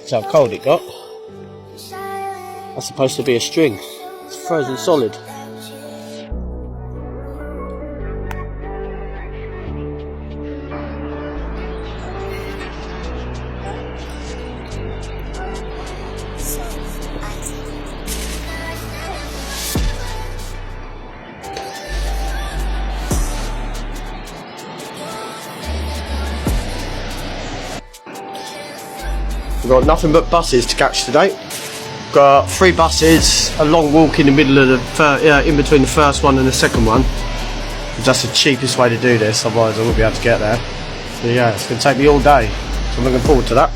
That's how cold it got. That's supposed to be a string. It's frozen solid. We've got nothing but buses to catch today. Got 3 buses, a long walk in the middle of the in between the first one and the second one. That's the cheapest way to do this, otherwise I won't be able to get there. So yeah, it's going to take me all day, so I'm looking forward to that.